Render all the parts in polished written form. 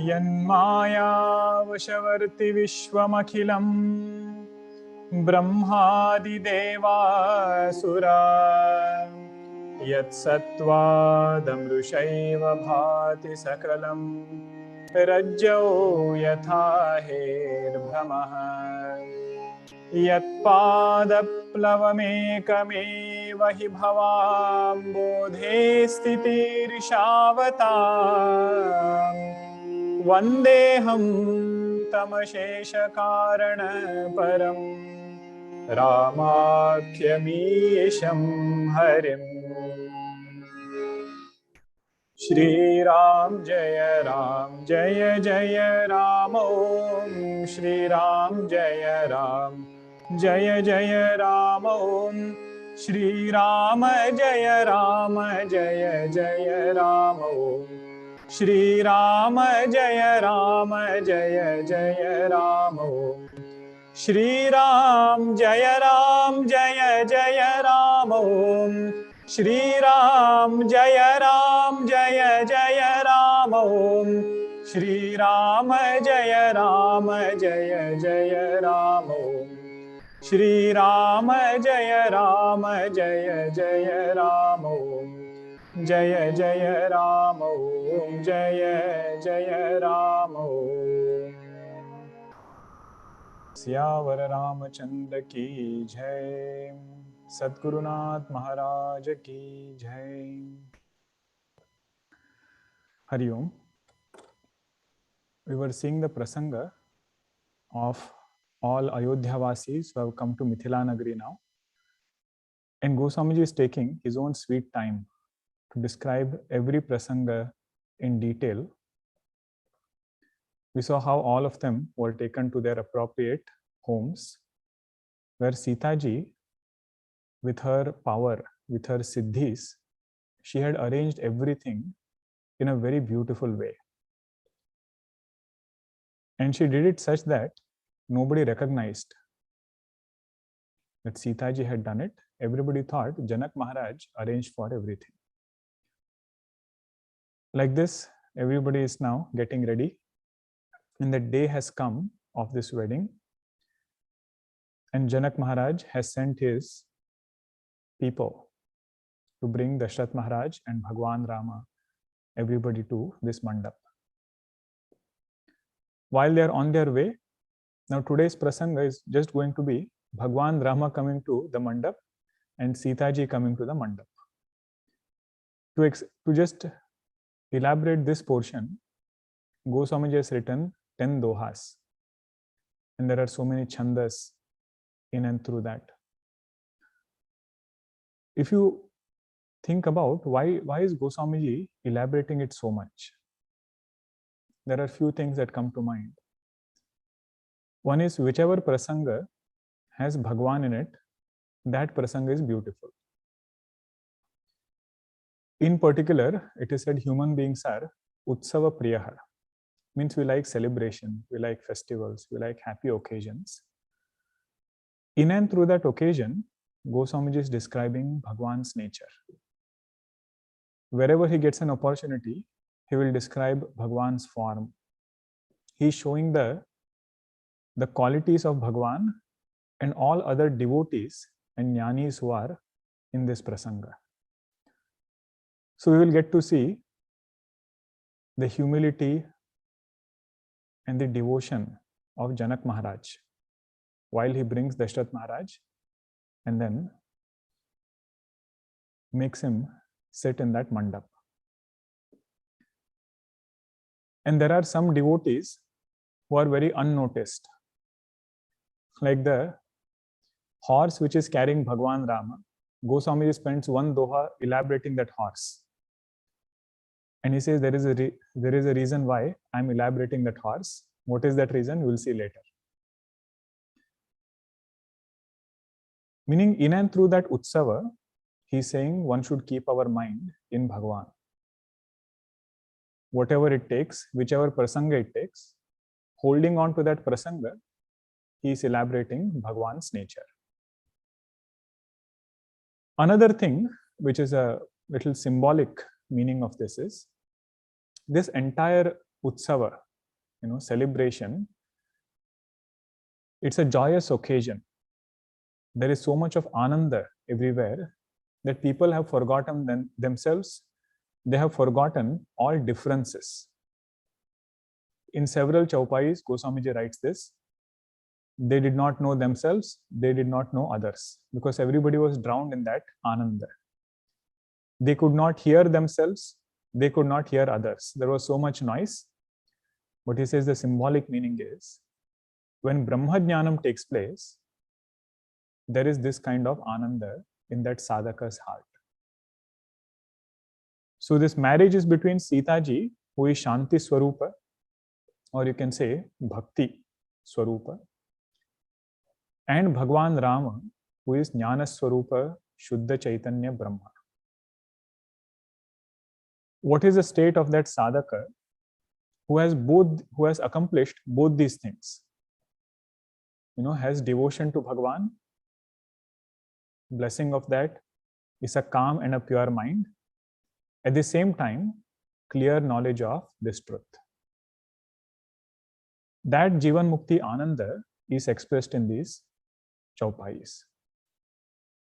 यन्माया वशवर्ति विश्वमखिलं ब्रह्मादिदेवासुरा यत्सत्त्वादमृषैव भाति सकलं रज्जौ यथा हेर्भ्रमः यत्पादप्लवमेकमेव हि भवाम्बोधे स्थितिर्षावता वन्देऽहं तमशेषकारणपरं रामाख्यमीशं हरिम्। श्रीराम जय जय राम ओम श्रीराम जय जय राम ओम श्रीराम जय जय राम ओम श्रीराम जय जय राम ओम श्रीराम जय जय राम ओम श्रीराम जय जय राम ओम श्रीराम जय जय राम ओम श्रीराम जय जय राम ओम जय राम ओम जय राम ओम। सियावर रामचंद्र की जय। सद्गुरुनाथ महाराज की जय। Hari Om. We were seeing the prasanga of all Ayodhyavasis who have come to Mithila Nagari now. And Goswamiji is taking his own sweet time to describe every prasanga in detail. We saw how all of them were taken to their appropriate homes, where Sita ji, with her power, with her siddhis, she had arranged everything in a very beautiful way. And she did it such that nobody recognized that Sita ji had done it. Everybody thought Janak Maharaj arranged for everything. Like this, everybody is now getting ready. And the day has come of this wedding. And Janak Maharaj has sent his people to bring Dashad Maharaj and Bhagwan Rama, everybody to this mandap. While they are on their way, now today's prasanga is just going to be Bhagwan Rama coming to the mandap and Sita ji coming to the mandap. To just elaborate this portion, Goswamiji has written 10 dohas, and there are so many chandas in and through that. If you think about why is Goswamiji elaborating it so much, there are few things that come to mind. One is, whichever prasanga has Bhagwan in it, that prasanga is beautiful. In particular, it is said human beings are utsava priyaha, means we like celebration, we like festivals, we like happy occasions. In and through that occasion, Goswamiji is describing Bhagwan's nature. Wherever he gets an opportunity, he will describe Bhagwan's form. He is showing the qualities of Bhagwan and all other devotees and jnanis who are in this prasanga. So we will get to see the humility and the devotion of Janak Maharaj while he brings Dashad Maharaj and then makes him sit in that mandap. And there are some devotees who are very unnoticed, like the horse which is carrying Bhagwan Rama. Goswamiji spends one doha elaborating that horse. And he says there is a reason why I'm elaborating that horse. What is that reason? We'll see later. Meaning, in and through that utsava, he's saying one should keep our mind in Bhagwan. Whatever it takes, whichever prasanga it takes, holding on to that prasanga, he is elaborating Bhagwan's nature. Another thing, which is a little symbolic meaning of this, is this entire utsava, celebration. It's a joyous occasion. There is so much of ananda everywhere that people have forgotten themselves. They have forgotten all differences. In several chaupais, Goswamiji writes this. They did not know themselves, they did not know others, because everybody was drowned in that ananda. They could not hear themselves, they could not hear others. There was so much noise. But he says the symbolic meaning is, when Brahma Jnanam takes place, there is this kind of ananda in that sadhaka's heart. So this marriage is between Sita ji, who is Shanti Swarupa, or you can say Bhakti Swarupa, and Bhagwan Rama, who is Jnana Swarupa, Shuddha Chaitanya Brahma. What is the state of that sadhaka who has accomplished both these things? Has devotion to Bhagwan. Blessing of that is a calm and a pure mind. At the same time, clear knowledge of this truth. That Jivan Mukti Ananda is expressed in these chaupais.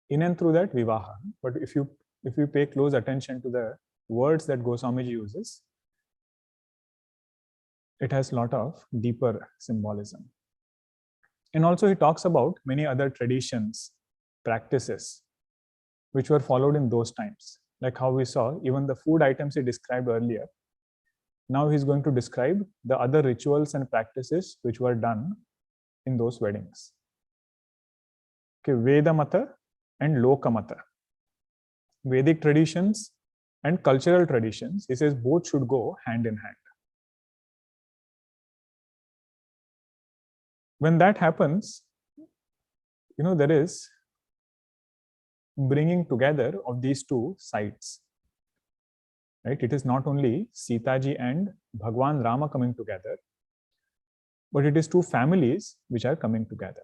In and through that Vivaha. But if you pay close attention to the words that Goswamiji uses, it has a lot of deeper symbolism. And also he talks about many other traditions, practices, which were followed in those times. Like how we saw, even the food items he described earlier. Now he's going to describe the other rituals and practices which were done in those weddings. Okay, Veda Mata and Loka Mata. Vedic traditions and cultural traditions, he says both should go hand in hand. When that happens, there is bringing together of these two sides. Right? It is not only Sita ji and Bhagwan Rama coming together, but it is two families which are coming together.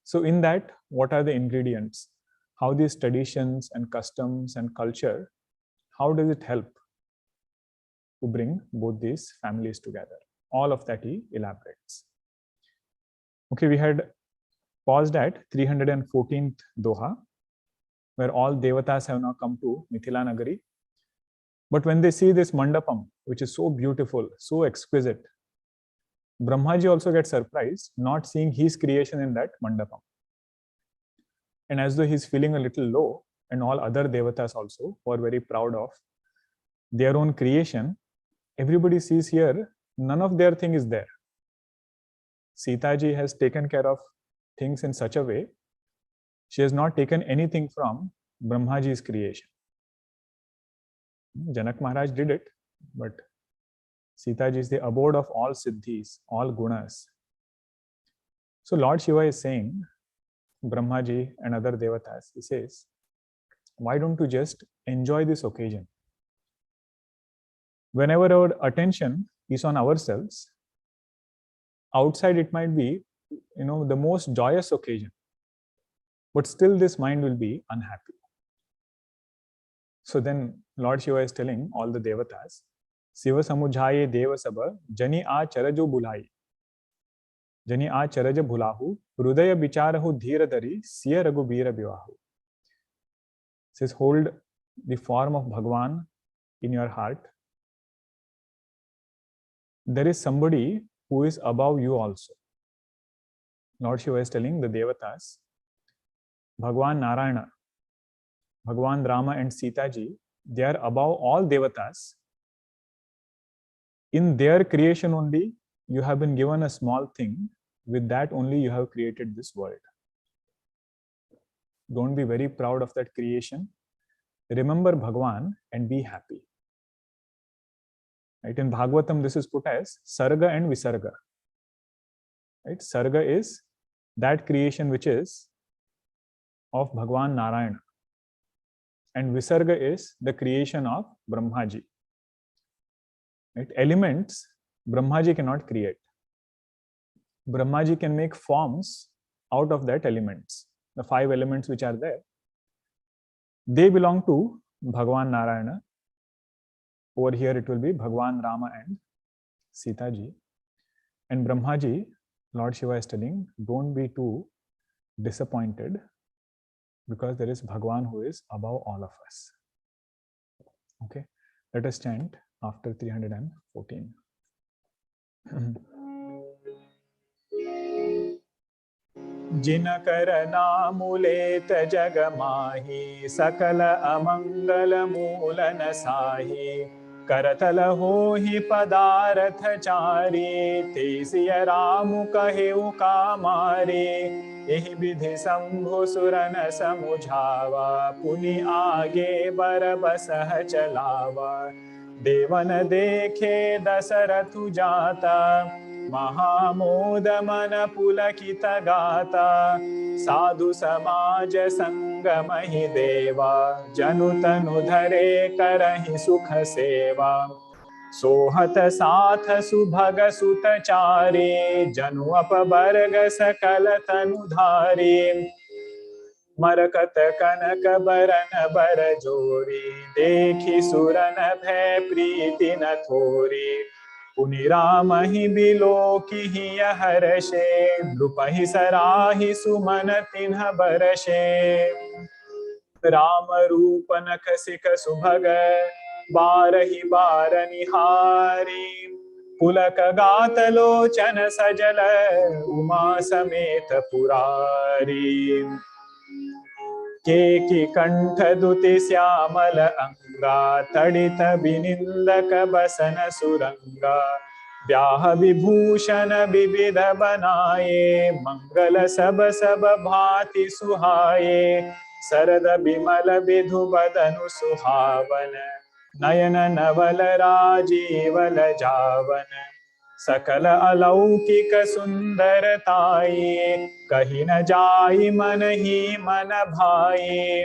So in that, what are the ingredients? How these traditions and customs and culture, how does it help to bring both these families together? All of that he elaborates. Okay, we had paused at 314th Doha, where all devatas have now come to Mithila Nagari. But when they see this mandapam, which is so beautiful, so exquisite, Brahmaji also gets surprised not seeing his creation in that mandapam. And as though he's feeling a little low, and all other devatas also, who are very proud of their own creation, everybody sees here, none of their thing is there. Sita ji has taken care of things in such a way, she has not taken anything from Brahmaji's creation. Janak Maharaj did it, but Sita ji is the abode of all siddhis, all gunas. So Lord Shiva is saying, Brahmaji and other devatas, he says, why don't you just enjoy this occasion? Whenever our attention is on ourselves, outside it might be, the most joyous occasion, but still this mind will be unhappy. So then Lord Shiva is telling all the devatas, Siva samujhaye deva sabha, jani a charajo bulai. Jani a charaja bhulahu, hrudaya bicharahu dhira dari, siya raghubira bivahu. Says, hold the form of Bhagwan in your heart. There is somebody who is above you also. Lord Shiva is telling the devatas, Bhagwan Narayana, Bhagwan Rama and Sita ji, they are above all devatas. In their creation only, you have been given a small thing. With that only you have created this world. Don't be very proud of that creation. Remember Bhagwan and be happy. Right? In Bhagavatam, this is put as Sarga and Visarga. Right? Sarga is that creation which is of Bhagwan Narayana. And Visarga is the creation of Brahmaji. Right? Elements, Brahmaji cannot create. Brahmaji can make forms out of that elements. The 5 elements which are there, they belong to Bhagwan Narayana. Over here it will be Bhagwan Rama and Sita ji. And Brahma ji, Lord Shiva is telling, don't be too disappointed because there is Bhagwan who is above all of us. Okay, let us chant after 314. जिनकर नामुलेत जग माही सकल अमंगल मूलन साही करतल हो ही पदार्थ चारी तेसिय राम कहे कामारे यही विधि शंभु सुरन समुझावा पुनि आगे बर बसह चलावा देवन देखे दशरथु जाता महामोद मन पुलकित गाता साधु समाज संग महि देवा जनु तनु धरे करहि सुख सेवा सोहत साथ सुभग सुत चारे जनु अपवर्ग सकल तनु धारे मरकत कनक बरन बर जोरी देखी सुरन भय प्रीति न थोरी पुनि राम ही बिलो की हर्षे नृपहि सराहि सुमन तिन्ह बरषे राम रूप नख सिख सुभग बारहि बार निहारी पुलक गात लोचन सजल उमा समेत पुरारी के कंठ दुति श्यामल अंगा तड़ित बिनिंदक बसन सुरंगा ब्याह विभूषण विविध बनाए मंगल सब सब भांति सुहाए सरद बिमल विधु बदनु सुहावन नयन नवल राजीवल जावन सकल अलौकिक सुंदरताई कहीं न जाई मन ही मन भाई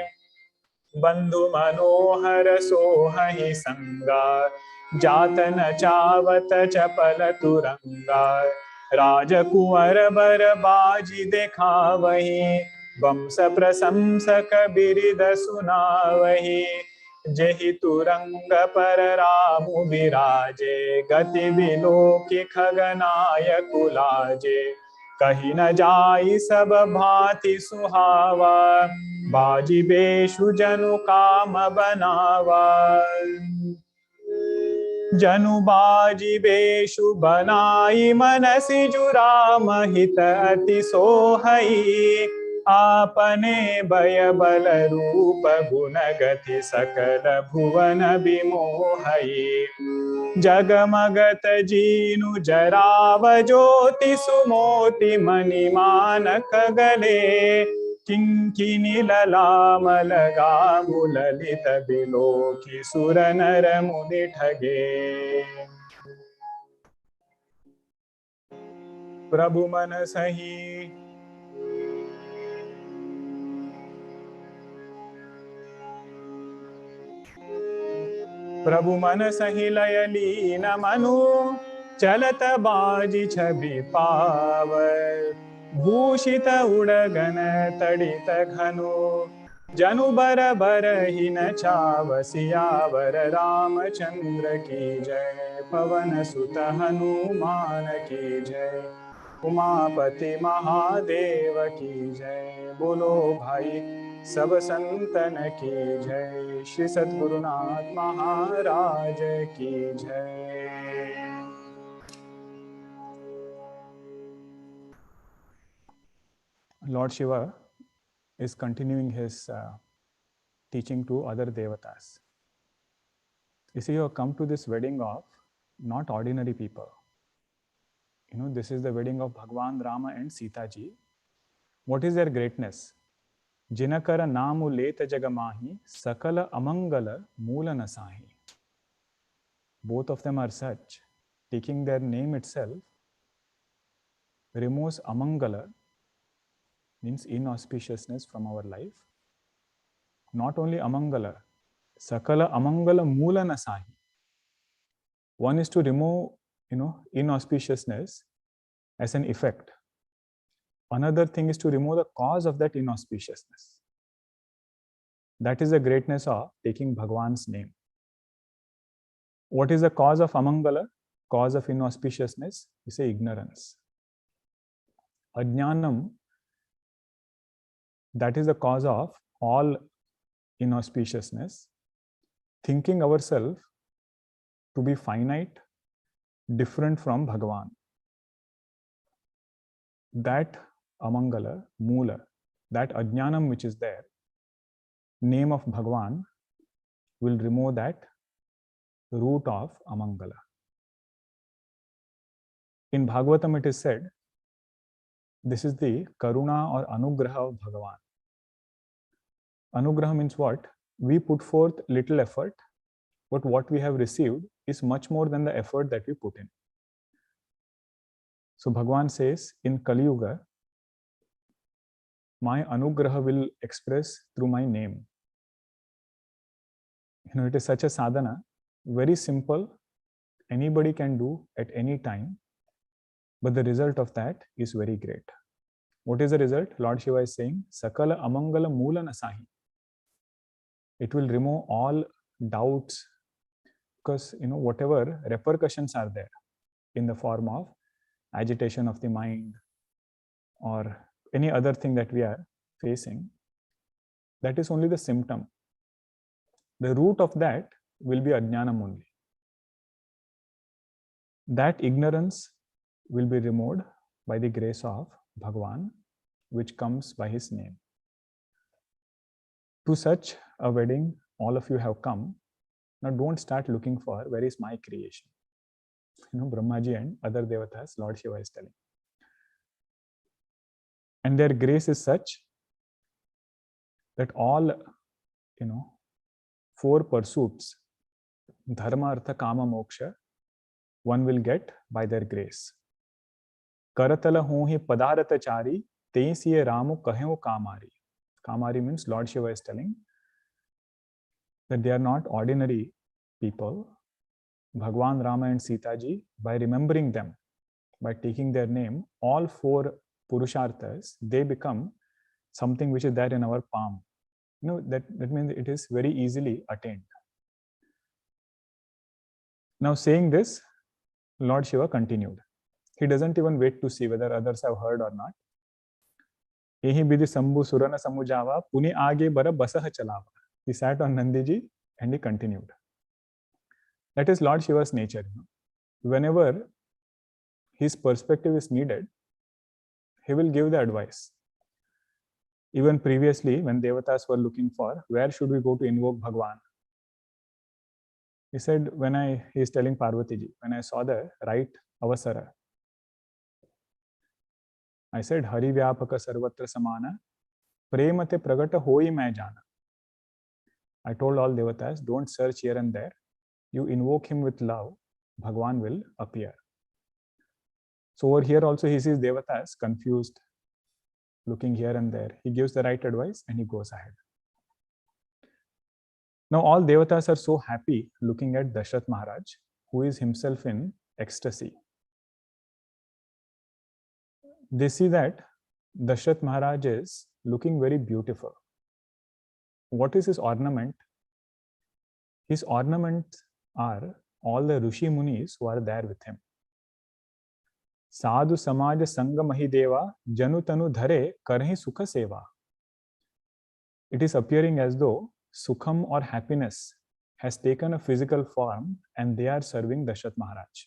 बंधु मनोहर सोहहि संगा जात न चावत चपल तुरंगा राजकुंवर बर बाजी देखावही वंश प्रशंसक बिरिद सुनावही जेहि तुरंग पर रामु विराजे गति बिलोकि खगनाय कुलाजे कहीं न जाई सब भांति सुहावा बाजी बेशु जनु काम बनावा जनु बाजी बेशु बनाई मनसि जुराम हित अति सोहई आपने भय बल रूप गुण गति सकल भुवन विमोहई जगमगत जीनु जराव ज्योति सुमोति मणिमान खगले किंकिनी ललाम लगा मुललित बिलोकी सुर नर मुनि ठगे प्रभु मन सही प्रभु मन सही लय लीन मनु चलत बाजी छवि पाव भूषित उड़गन तड़ित घनु जनु बर बर ही न चाव सियावर रामचंद्र की जय पवन सुत हनुमान की जय उमापति महादेव की जय बोलो भाई सब संतन की जय श्री सद्गुरुनाथ महाराज की जय। Lord Shiva is continuing his teaching to other devatas. You see, you have come to this wedding of not ordinary people. You know, this is the wedding of Bhagwan, Rama and Sita ji. What is their greatness? Jinakara namu leta jagamahi sakala amangala mula nasahi. Both of them are such. Taking their name itself removes amangala, means inauspiciousness from our life. Not only amangala, sakala amangala mula nasahi. One is to remove, inauspiciousness as an effect. Another thing is to remove the cause of that inauspiciousness. That is the greatness of taking Bhagwan's name. What is the cause of amangala? cause of inauspiciousness? We say ignorance. Ajnanam, that is the cause of all inauspiciousness. Thinking ourselves to be finite, different from Bhagwan. That amangala, moola, that ajnanam which is there, name of Bhagwan will remove that root of amangala. In Bhagavatam it is said, this is the karuna or anugraha of Bhagavan. Anugraha means what? We put forth little effort, but what we have received is much more than the effort that we put in. So Bhagwan says, in Kali Yuga, my anugraha will express through my name. It is such a sadhana, very simple, anybody can do at any time, but the result of that is very great. What is the result? Lord Shiva is saying, Sakala amangala moola nasahi. It will remove all doubts, because whatever repercussions are there in the form of agitation of the mind or any other thing that we are facing, that is only the symptom. The root of that will be ajnanam only. That ignorance will be removed by the grace of Bhagwan, which comes by his name. To such a wedding, all of you have come. Now don't start looking for where is my creation. Brahmaji and other devatas, Lord Shiva is telling. And their grace is such that all, four pursuits, dharma, artha, kama, moksha, one will get by their grace. Karatala hohi padarata chari, teisiye ramu kaheo kamari. Kamari means Lord Shiva is telling that they are not ordinary people. Bhagwan, Rama and Sita ji, by remembering them, by taking their name, all four purusharthas, they become something which is there in our palm. That means it is very easily attained. Now saying this, Lord Shiva continued. He doesn't even wait to see whether others have heard or not. Ehi bidhi sambhu surana samujava puni aage bara basah chalava. He sat on Nandiji and he continued. That is Lord Shiva's nature. Whenever his perspective is needed, he will give the advice. Even previously, when devatas were looking for where should we go to invoke Bhagwan, he said, he is telling Parvati ji, when I saw the right avasara, I said, Hari Vyapaka Sarvatra Samana, Premate Pragata Hoi Mai Jana. I told all devatas, don't search here and there. You invoke him with love, Bhagwan will appear. So over here also he sees devatas confused, looking here and there. He gives the right advice and he goes ahead. Now all devatas are so happy looking at Dashad Maharaj, who is himself in ecstasy. They see that Dashad Maharaj is looking very beautiful. What is his ornament? His ornaments are all the Rishi Munis who are there with him. Sadhu Samaj Sangha Mahideva Janu Tanu Dhare Karhi Sukha Seva. It is appearing as though Sukham or happiness has taken a physical form and they are serving Dashad Maharaj.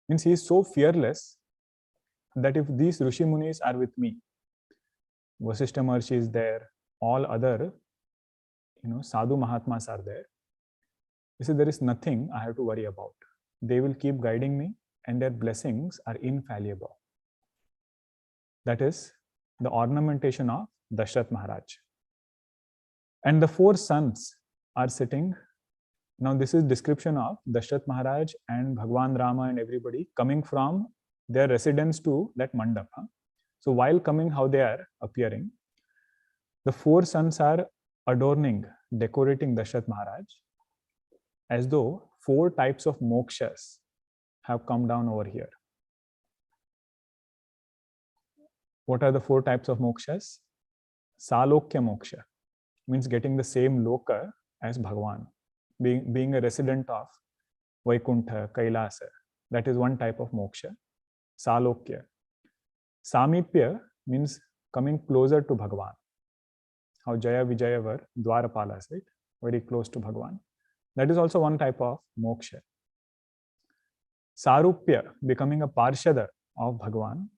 Means he is so fearless that if these Rishi Munis are with me, Vasishtha Maharshi is there, all other Sadhu Mahatmas are there, he said, there is nothing I have to worry about. They will keep guiding me and their blessings are infallible. That is the ornamentation of Dashad Maharaj. And the four sons are sitting. Now this is description of Dashad Maharaj and Bhagwan Rama and everybody coming from their residence to that mandap. So while coming, how they are appearing, the four sons are adorning, decorating Dashad Maharaj as though four types of mokshas have come down over here. What are the four types of mokshas? Salokya moksha means getting the same loka as Bhagwan, being a resident of Vaikuntha, Kailasa. That is one type of moksha. Salokya. Samipya means coming closer to Bhagwan. How Jaya Vijaya were Dwarapalas, right? Very close to Bhagwan. That is also one type of moksha. Sarupya, becoming a Parshada of Bhagwan.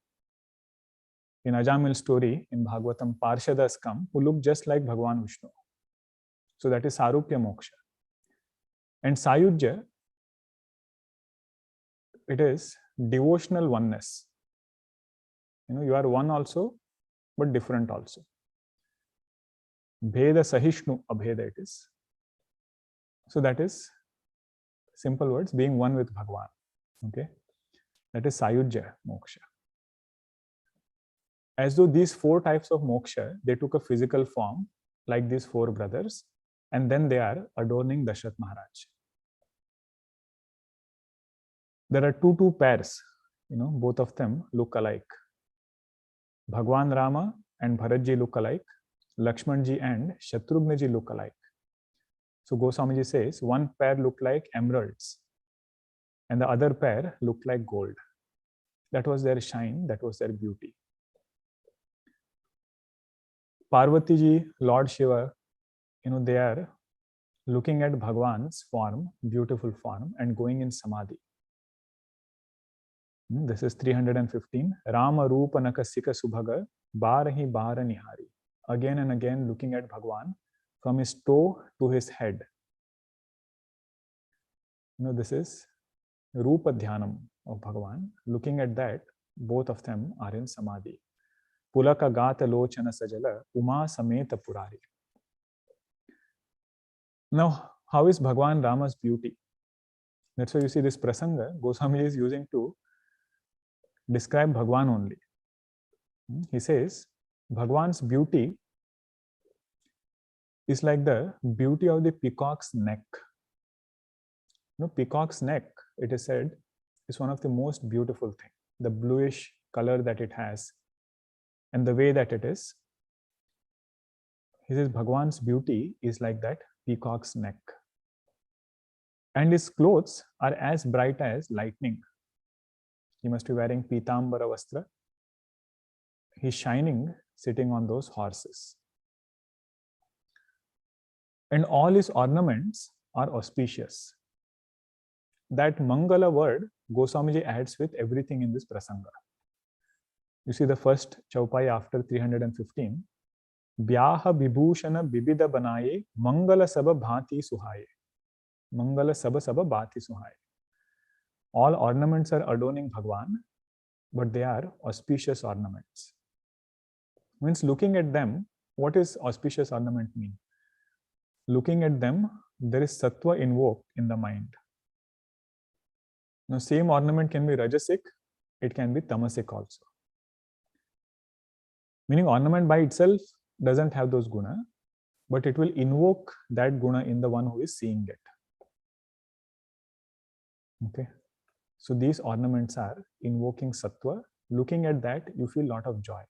In Ajamil's story, in Bhagavatam, Parshadas come who look just like Bhagwan Vishnu. So that is Sarupya moksha. And Sayujya, it is devotional oneness. You are one also, but different also. Bheda Sahishnu Abheda it is. So that is, simple words, being one with Bhagwan. Okay, that is Sayujya moksha. As though these four types of moksha, they took a physical form, like these four brothers, and then they are adorning Dashad Maharaj. There are two pairs, both of them look alike. Bhagwan Rama and Bharatji look alike. Lakshmanji and Shatrugnaji look alike. So Goswamiji says one pair look like emeralds and the other pair look like gold. That was their shine, that was their beauty. Parvati ji, Lord Shiva, they are looking at Bhagwan's form, beautiful form, and going in samadhi. This is 315. Rama Rupa Nakasika Subhaga Barahi Bara Nihari. Again and again looking at Bhagwan from his toe to his head. This is Rupa Dhyanam of Bhagwan. Looking at that, both of them are in samadhi. Pulaka Gata Lochana Sajala Uma Sameta Purari. Now, how is Bhagwan Rama's beauty? That's why you see this prasanga Goswami is using to describe Bhagwan only. He says, Bhagwan's beauty is like the beauty of the peacock's neck. Peacock's neck, it is said, is one of the most beautiful things. The bluish color that it has and the way that it is. He says Bhagwan's beauty is like that peacock's neck. And his clothes are as bright as lightning. He must be wearing Pitambara Vastra. He's shining sitting on those horses. And all his ornaments are auspicious. That Mangala word, Goswamiji adds with everything in this prasanga. You see the first chaupai after 315. Vyaha Vibhushana Bibida Banaye Mangala Saba Bhati Suhaye. Mangala Saba Saba Bhati Suhaye. All ornaments are adorning Bhagwan, but they are auspicious ornaments. Means looking at them, what is auspicious ornament mean? Looking at them, there is sattva invoked in the mind. Now, same ornament can be rajasic, it can be tamasic also. Meaning ornament by itself doesn't have those guna, but it will invoke that guna in the one who is seeing it. Okay. So these ornaments are invoking sattva. Looking at that, you feel a lot of joy.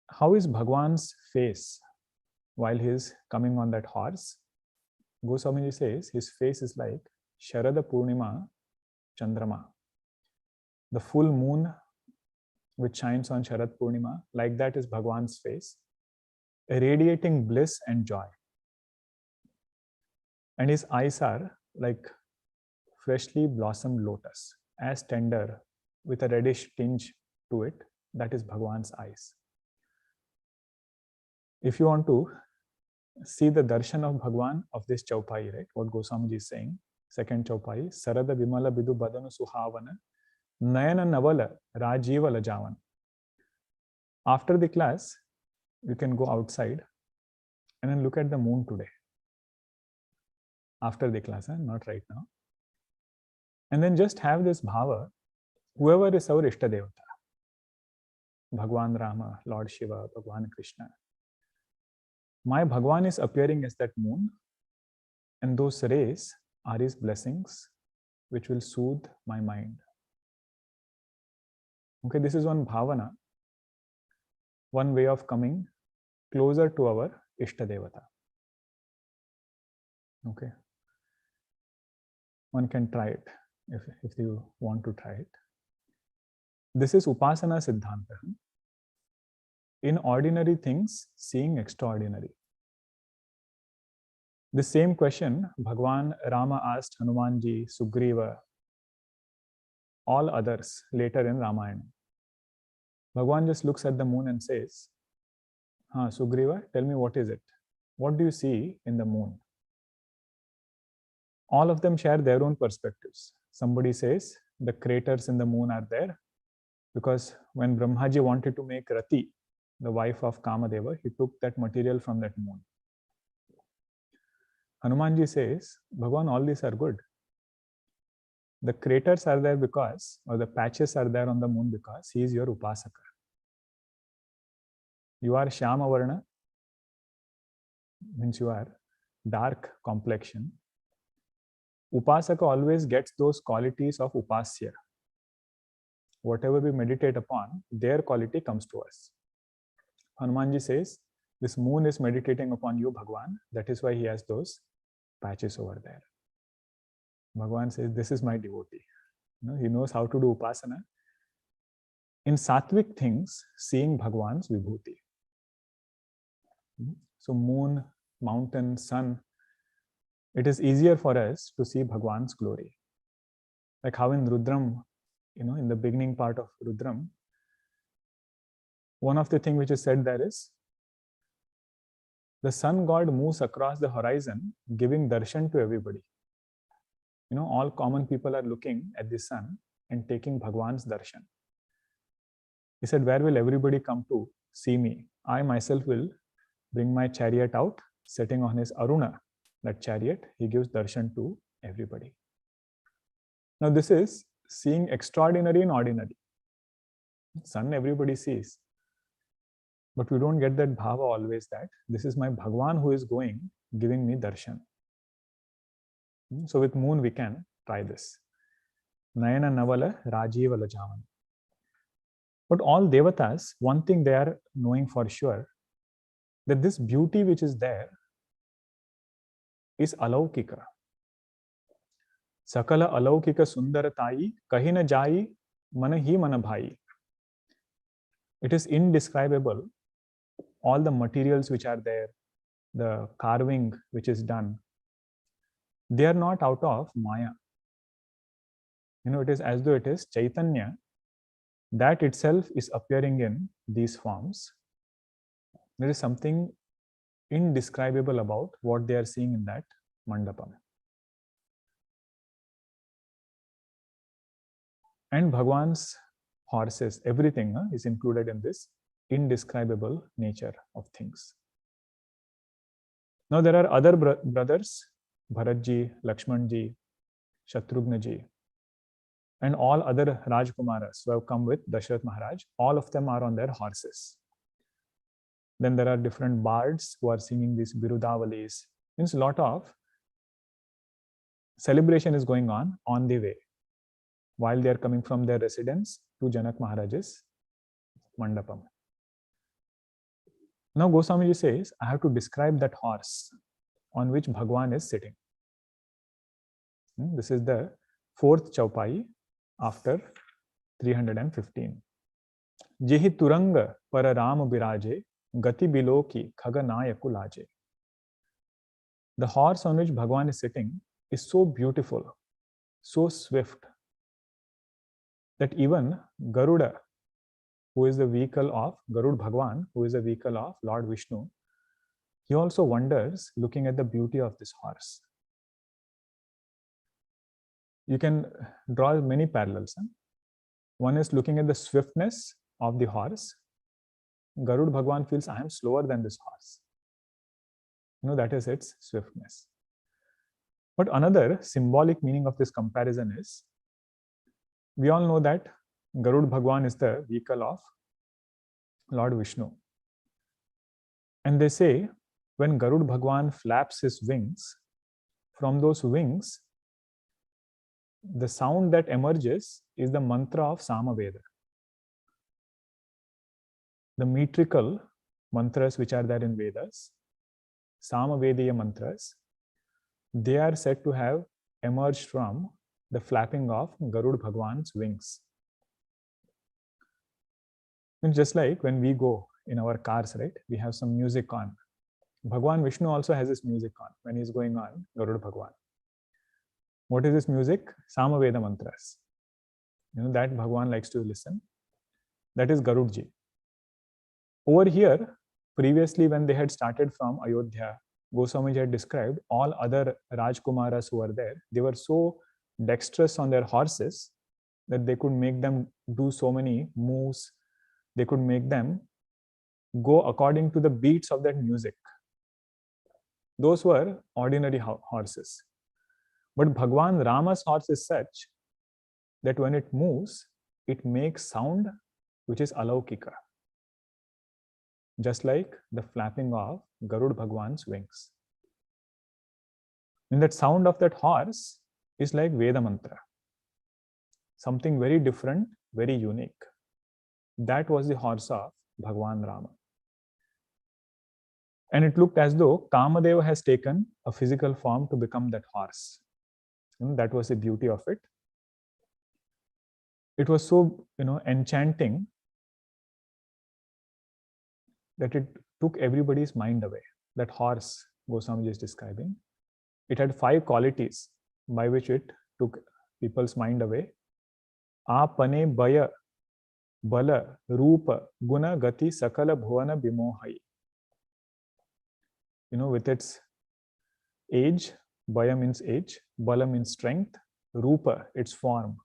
How is Bhagwan's face while he is coming on that horse? Goswamiji says his face is like Sharada Purnima Chandrama. The full moon which shines on Sharad Purnima, like that is Bhagwan's face, radiating bliss and joy. And his eyes are like freshly blossomed lotus, as tender, with a reddish tinge to it. That is Bhagwan's eyes. If you want to see the darshan of Bhagwan of this chaupai, right? What Goswamiji is saying, second chaupai, Sarada Vimala Bidu Badanu Suhavana, Nayana Navala Rajiva Lajavan. After the class, you can go outside and then look at the moon today. After the class, not right now. And then just have this bhava, whoever is our Ishtadevata, Bhagwan Rama, Lord Shiva, Bhagwan Krishna. My Bhagwan is appearing as that moon, and those rays are his blessings, which will soothe my mind. Okay, this is one bhavana, one way of coming closer to our Ishtadevata. Okay. One can try it if you want to try it. This is Upasana Siddhanta. In ordinary things, seeing extraordinary. The same question Bhagwan Rama asked Hanumanji, Sugriva, all others later in Ramayana. Bhagwan just looks at the moon and says, Sugriva, tell me what is it? What do you see in the moon? All of them share their own perspectives. Somebody says the craters in the moon are there because when Brahmaji wanted to make Rati, the wife of Kamadeva, he took that material from that moon. Hanumanji says, Bhagwan, all these are good. The craters are there because, or the patches are there on the moon because he is your Upasaka. You are Shyama Varna, means you are dark complexion. Upasaka always gets those qualities of Upasya. Whatever we meditate upon, their quality comes to us. Hanumanji says, this moon is meditating upon you, Bhagwan. That is why he has those patches over there. Bhagwan says, this is my devotee. He knows how to do Upasana. In sattvic things, seeing Bhagwan's Vibhuti. So moon, mountain, sun, it is easier for us to see Bhagwan's glory. Like how in Rudram, in the beginning part of Rudram, one of the things which is said there is, the sun god moves across the horizon, giving darshan to everybody. All common people are looking at the sun and taking Bhagwan's darshan. He said, where will everybody come to see me? I myself will bring my chariot out, sitting on his Aruna, that chariot, he gives darshan to everybody. Now this is seeing extraordinary in ordinary. Sun everybody sees. But we don't get that bhava always that this is my Bhagwan who is giving me darshan. So with moon we can try this. Nayana Navala Rajiva Lajavan. But all devatas, one thing they are knowing for sure, that this beauty which is there is alaukika. Sakala alaukika sundaratayi kahina jayi manahi manabhayi. It is indescribable. All the materials which are there, the carving which is done, they are not out of Maya. It is as though it is Chaitanya that itself is appearing in these forms. There is something indescribable about what they are seeing in that mandapam. And Bhagwan's horses, everything is included in this indescribable nature of things. Now there are other brothers, Bharatji, Lakshmanji, Shatrughnaji, and all other Rajkumaras who have come with Dashad Maharaj. All of them are on their horses. Then there are different bards who are singing these Birudavalis. Means a lot of celebration is going on the way while they are coming from their residence to Janak Maharaj's mandapam. Now Goswamiji says, I have to describe that horse on which Bhagwan is sitting. This is the fourth chaupai after 315. Jehi turanga para ram biraje gati biloki khaganayaku laje. The horse on which Bhagwan is sitting is so beautiful, so swift, that even Garuda, who is the vehicle of Garud Bhagwan, who is the vehicle of Lord Vishnu, he also wonders looking at the beauty of this horse. You can draw many parallels. One is looking at the swiftness of the horse. Garud Bhagwan feels, I am slower than this horse. That is its swiftness. But another symbolic meaning of this comparison is, we all know that Garud Bhagwan is the vehicle of Lord Vishnu. And they say, when Garud Bhagwan flaps his wings, from those wings, the sound that emerges is the mantra of Samaveda. The metrical mantras which are there in Vedas, Samavediya mantras, they are said to have emerged from the flapping of Garud Bhagwan's wings. And just like when we go in our cars, right, we have some music on. Bhagwan Vishnu also has this music on when he's going on Garud Bhagwan. What is this music? Samaveda mantras. That Bhagwan likes to listen. That is Garudji. Over here, previously when they had started from Ayodhya, Goswamiji had described all other Rajkumaras who were there. They were so dexterous on their horses that they could make them do so many moves. They could make them go according to the beats of that music. Those were ordinary horses. But Bhagwan Rama's horse is such that when it moves, it makes sound which is alaukika, just like the flapping of Garud Bhagwan's wings. And that sound of that horse is like Veda mantra, something very different, very unique. That was the horse of Bhagwan Rama. And it looked as though Kamadeva has taken a physical form to become that horse. And that was the beauty of it. It was so, enchanting that it took everybody's mind away. That horse Goswamiji is describing, it had 5 qualities by which it took people's mind away. Apane baya bala rupa guna gati sakala bhuvana bimohai. With its age, baya means age, bala means strength, rupa, its form,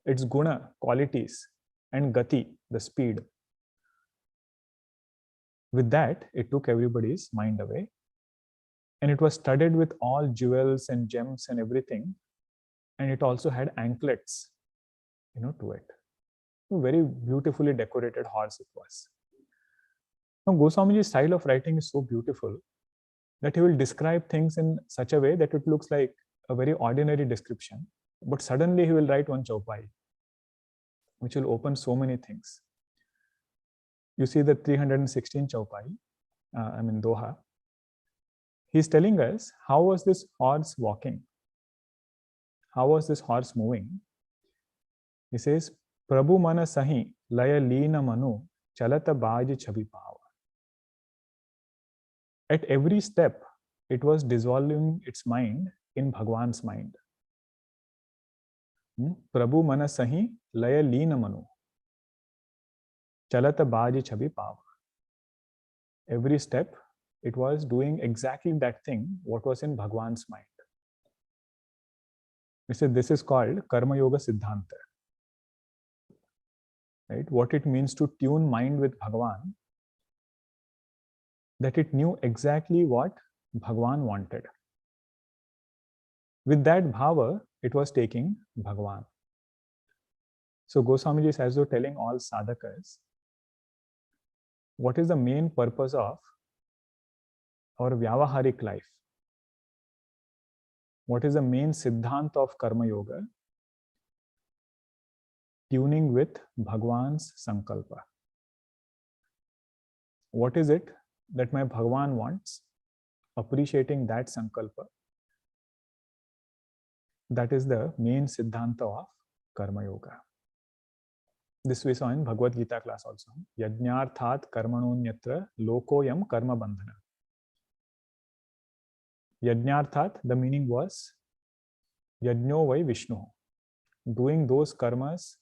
its guna, qualities, and gati, the speed. With that, it took everybody's mind away. And it was studded with all jewels and gems and everything. And it also had anklets, to it. A very beautifully decorated horse it was. Now, Goswamiji's style of writing is so beautiful that he will describe things in such a way that it looks like a very ordinary description. But suddenly he will write one chaupai, which will open so many things. You see the 316 chaupai, Doha. He's telling us, how was this horse walking? How was this horse moving? He says, Prabhu mana sahi laya leena manu chalata baji chabi pava. At every step, it was dissolving its mind in Bhagwan's mind. Prabhu mana sahi laya leena manu chalata baji chabi pava. Every step, it was doing exactly that thing, what was in Bhagwan's mind. He said this is called Karma Yoga Siddhanta. Right? What it means to tune mind with Bhagwan, that it knew exactly what Bhagwan wanted. With that bhava, it was taking Bhagwan. So Goswamiji is as though telling all sadhakas, what is the main purpose of our vyavaharik life? What is the main siddhanta of Karma Yoga? Tuning with Bhagwan's sankalpa. What is it that my Bhagwan wants? Appreciating that sankalpa. That is the main siddhanta of Karma Yoga. This we saw in Bhagavad Gita class also. Yajnarthat karmanonyatra lokoyam karma bandhana. Yajnarthat, the meaning was Yajno vai Vishnu. Doing those karmas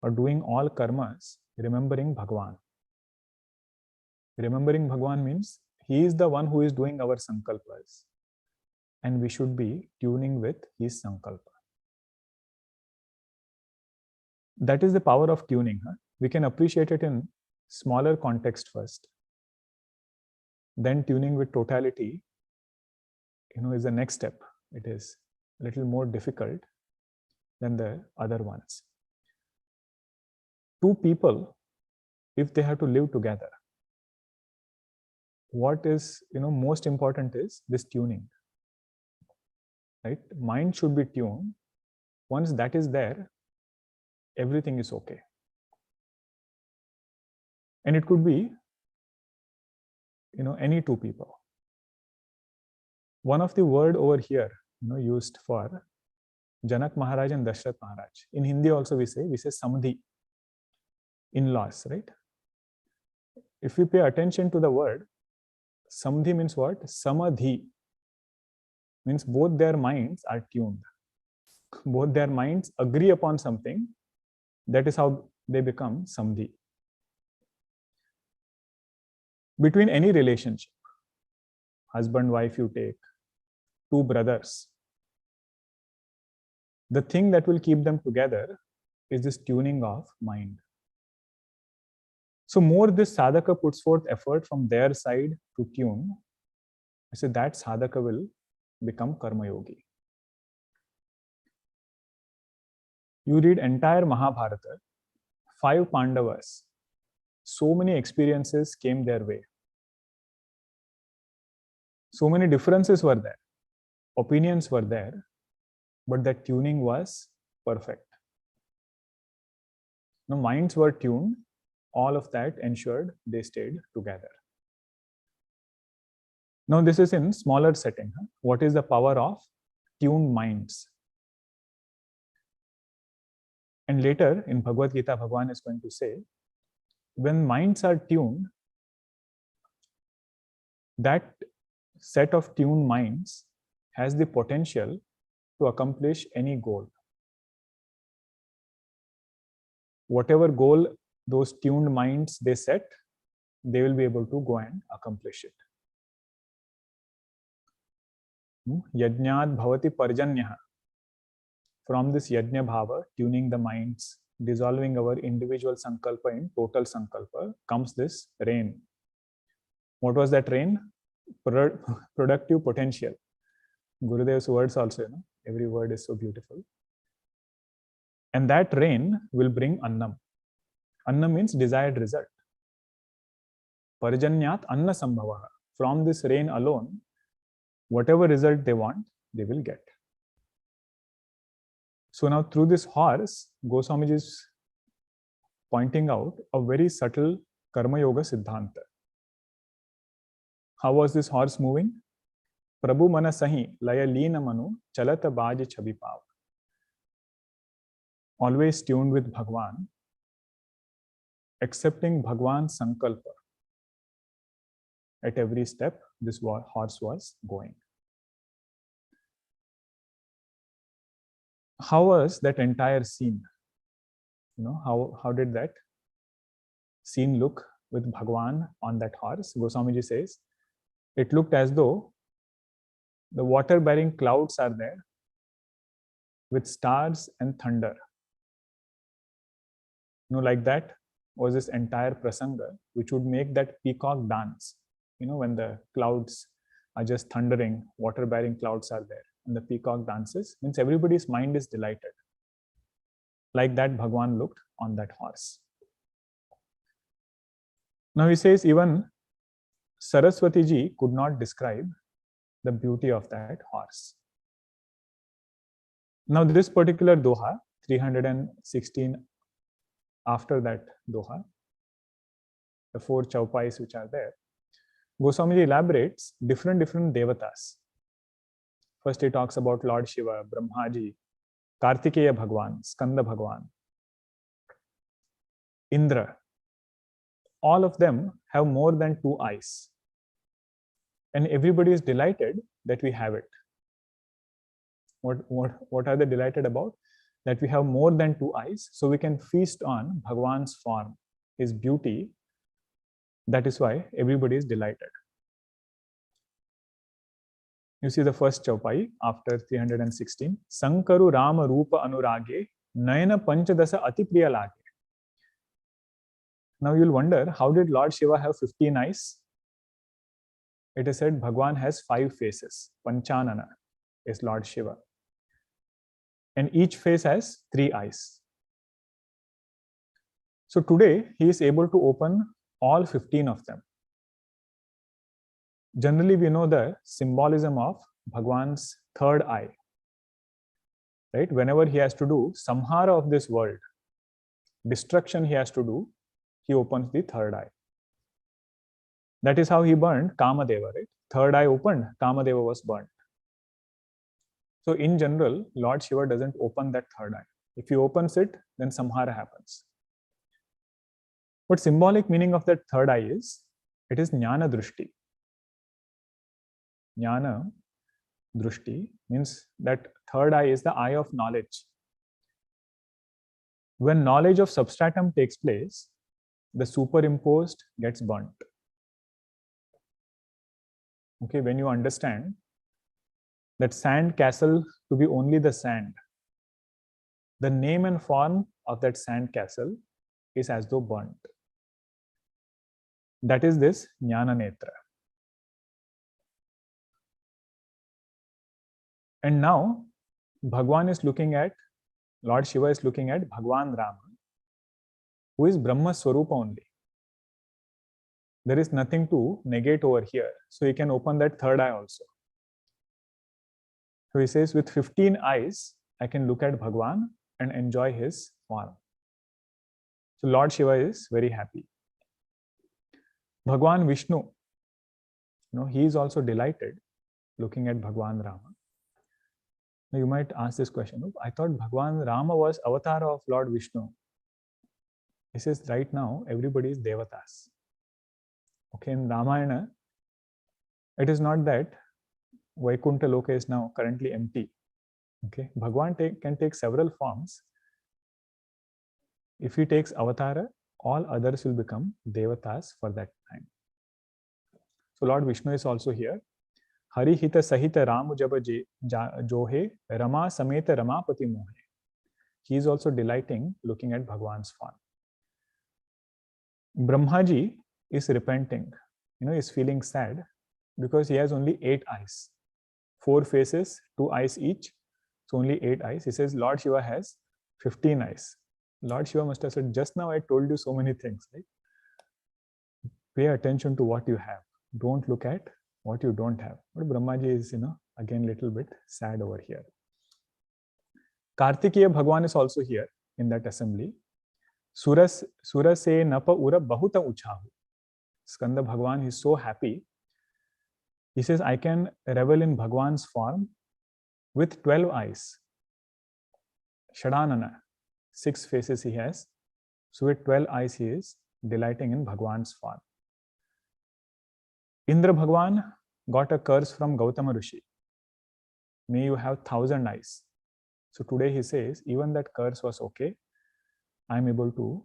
or doing all karmas, remembering Bhagwan. Remembering Bhagwan means he is the one who is doing our sankalpas. And we should be tuning with his sankalpa. That is the power of tuning. We can appreciate it in smaller context first. Then tuning with totality, is the next step. It is a little more difficult than the other ones. 2 people, if they have to live together, what is most important is this tuning. Right? Mind should be tuned. Once that is there, everything is okay. And it could be any 2 people. One of the word over here, used for Janak Maharaj and Dashad Maharaj. In Hindi also we say samdhi, in-laws, right? If we pay attention to the word, samdhi means what? Samadhi means both their minds are tuned. Both their minds agree upon something. That is how they become samdhi. Between any relationship, husband, wife you take, two brothers, the thing that will keep them together is this tuning of mind. So more this sadhaka puts forth effort from their side to tune, I say that sadhaka will become karma yogi. You read entire Mahabharata, 5 Pandavas, so many experiences came their way. So many differences were there, opinions were there, but that tuning was perfect. Now minds were tuned, all of that ensured they stayed together. Now this is in smaller setting. What is the power of tuned minds? And later in Bhagavad Gita, Bhagwan is going to say, when minds are tuned, that set of tuned minds has the potential to accomplish any goal. Whatever goal those tuned minds they set, they will be able to go and accomplish it. Yajnat bhavati parjanyah. From this yajna bhava, tuning the minds, dissolving our individual sankalpa in total sankalpa, comes this rain. What was that rain? Productive potential. Gurudev's words also, every word is so beautiful. And that rain will bring annam. Annam means desired result. Parjanyat anna sambhavaha. From this rain alone, whatever result they want, they will get. So now through this horse, Goswamiji is pointing out a very subtle karma yoga siddhanta. How was this horse moving? Prabhu mana sahi laya leena manu chalata baj chabi pav. Always tuned with Bhagwan, accepting Bhagwan's sankalpa. At every step, this horse was going. How was that entire scene? How did that scene look with Bhagwan on that horse? Goswamiji says, it looked as though the water-bearing clouds are there with stars and thunder. Like that was this entire prasanga, which would make that peacock dance. When the clouds are just thundering, water-bearing clouds are there, and the peacock dances, means everybody's mind is delighted. Like that, Bhagwan looked on that horse. Now he says, even Saraswati ji could not describe the beauty of that horse. Now this particular doha, 316 after that doha, the 4 chaupais which are there, Goswamiji elaborates different devatas. First he talks about Lord Shiva, Brahmaji, Kartikeya Bhagwan, Kanda Bhagwan, Indra. All of them have more than 2 eyes. And everybody is delighted that we have it. What are they delighted about? That we have more than 2 eyes, so we can feast on Bhagwan's form, his beauty. That is why everybody is delighted. You see the first chaupai after 316. Sankaru Rama Rupa Anurage Nayana Panchadasa Ati Priya Lage. Now you'll wonder, how did Lord Shiva have 15 eyes? It is said Bhagwan has 5 faces. Panchanana is Lord Shiva. And each face has 3 eyes. So today he is able to open all 15 of them. Generally, we know the symbolism of Bhagwan's 3rd eye. Right? Whenever he has to do samhara of this world, destruction he has to do, he opens the 3rd eye. That is how he burned Kamadeva, right? 3rd eye opened, Kamadeva was burnt. So in general, Lord Shiva doesn't open that third eye. If he opens it, then samhara happens. What symbolic meaning of that third eye is, it is jnana drushti. Jnana drushti means that third eye is the eye of knowledge. When knowledge of substratum takes place, the superimposed gets burnt. Okay, when you understand that sand castle to be only the sand, the name and form of that sand castle is as though burnt. That is this jnana netra. And now Bhagwan is looking at, Lord Shiva is looking at Bhagwan Rama, who is Brahma Swarupa only. There is nothing to negate over here. So he can open that third eye also. So he says, with 15 eyes, I can look at Bhagwan and enjoy his form. So Lord Shiva is very happy. Bhagwan Vishnu, he is also delighted looking at Bhagwan Rama. Now you might ask this question, I thought Bhagwan Rama was avatar of Lord Vishnu. He says, right now, everybody is devatas. Okay, in Ramayana, it is not that Vaikuntha Loka is now currently empty. Okay, Bhagwan can take several forms. If he takes avatara, all others will become devatas for that time. So Lord Vishnu is also here. Hari hita sahita Ramu jaba johe Rama sameta Ramapati mohe. He is also delighting looking at Bhagwan's form. Brahmaji is repenting, is feeling sad because he has only 8 eyes, 4 faces, 2 eyes each, so only 8 eyes. He says Lord Shiva has 15 eyes. Lord Shiva must have said, just now I told you so many things, right? Pay attention to what you have. Don't look at what you don't have. But Brahmaji is, again, little bit sad over here. Kartikeya Bhagwan is also here in that assembly. Sura se napa ura bahuta uchahu. Skanda Bhagwan is so happy. He says, I can revel in Bhagwan's form with 12 eyes. Shadanana, 6 faces he has. So with 12 eyes he is delighting in Bhagwan's form. Indra Bhagwan got a curse from Gautama Rishi. May you have 1,000 eyes. So today he says, even that curse was okay. I am able to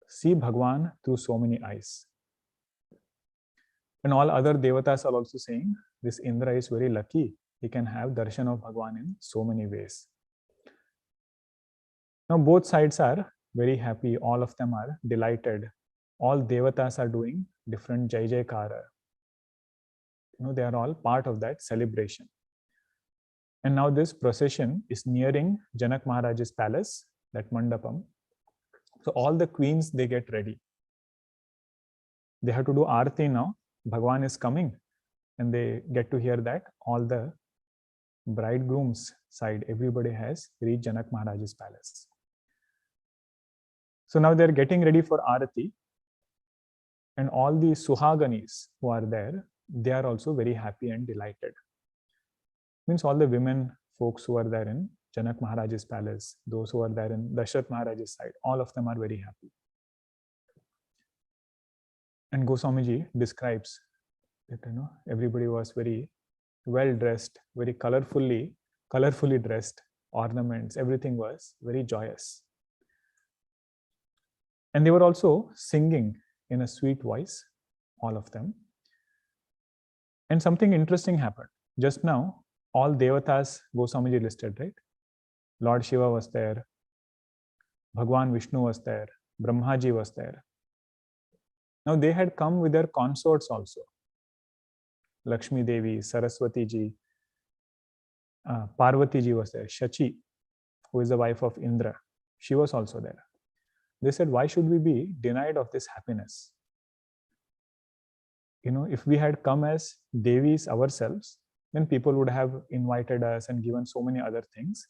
see Bhagwan through so many eyes. And all other devatas are also saying, this Indra is very lucky. He can have darshan of Bhagwan in so many ways. Now both sides are very happy. All of them are delighted. All devatas are doing different Jai Jaikara. They are all part of that celebration. And now this procession is nearing Janak Maharaj's palace, that mandapam. So all the queens, they get ready. They have to do arati now. Bhagwan is coming. And they get to hear that all the bridegroom's side, everybody has reached Janak Maharaj's palace. So now they're getting ready for arati. And all the suhaganis who are there, they are also very happy and delighted. Means all the women folks who are there in Janak Maharaj's palace, those who are there in Dashad Maharaj's side, all of them are very happy. And Goswamiji describes that everybody was very well dressed, very colorfully dressed, ornaments, everything was very joyous. And they were also singing in a sweet voice, all of them. And something interesting happened. Just now, all devatas Goswamiji listed, right? Lord Shiva was there, Bhagwan Vishnu was there, Brahmaji was there. Now they had come with their consorts also. Lakshmi Devi, Saraswati ji, Parvati ji was there, Shachi, who is the wife of Indra, she was also there. They said, why should we be denied of this happiness? If we had come as Devis ourselves, then people would have invited us and given so many other things.